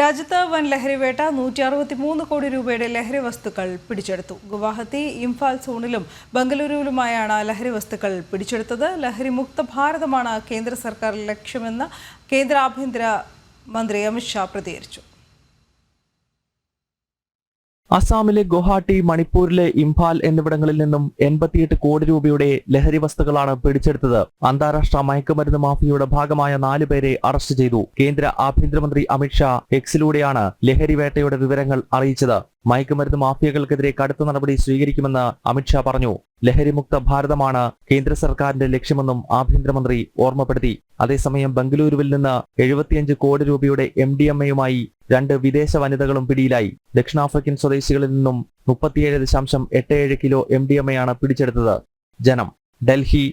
രാജ്യത്ത് വൻ ലഹരിവേട്ട 163 കോടി രൂപയുടെ ലഹരി വസ്തുക്കൾ പിടിച്ചെടുത്തു. ഗുവാഹത്തി, ഇംഫാൽ സോണിലും ബംഗളൂരുവിലുമായാണ് ലഹരി വസ്തുക്കൾ പിടിച്ചെടുത്തത്. ലഹരി മുക്ത ഭാരതമാണ് കേന്ദ്ര സർക്കാർ ലക്ഷ്യമെന്ന് കേന്ദ്ര ആഭ്യന്തര മന്ത്രി അമിത് ഷാ പ്രതികരിച്ചു. അസാമിലെ ഗുവാഹട്ടി, മണിപ്പൂരിലെ ഇംഫാൽ എന്നിവിടങ്ങളിൽ നിന്നും 88 കോടി രൂപയുടെ ലഹരി വസ്തുക്കളാണ് പിടിച്ചെടുത്തത്. അന്താരാഷ്ട്ര മയക്കുമരുന്ന് മാഫിയയുടെ ഭാഗമായ 4 പേരെ അറസ്റ്റ് ചെയ്തു. കേന്ദ്ര ആഭ്യന്തരമന്ത്രി അമിത് ഷാ എക്സിലൂടെയാണ് ലഹരി വേട്ടയുടെ വിവരങ്ങൾ അറിയിച്ചത്. മയക്കുമരുന്ന് മാഫിയകൾക്കെതിരെ കടുത്ത നടപടി സ്വീകരിക്കുമെന്ന് അമിത് ഷാ പറഞ്ഞു. ലഹരിമുക്ത ഭാരതമാണ് കേന്ദ്ര സർക്കാരിന്റെ ലക്ഷ്യമെന്നും ആഭ്യന്തരമന്ത്രി ഓർമ്മപ്പെടുത്തി. അതേസമയം ബംഗളൂരുവിൽ നിന്ന് 75 കോടി രൂപയുടെ MDMA-യുമായി 2 വിദേശ വനിതകളും പിടിയിലായി. ദക്ഷിണാഫ്രിക്കൻ സ്വദേശികളിൽ നിന്നും 37.87 കിലോ MDMA-യാണ് പിടിച്ചെടുത്തത്. ജനം, ഡൽഹി.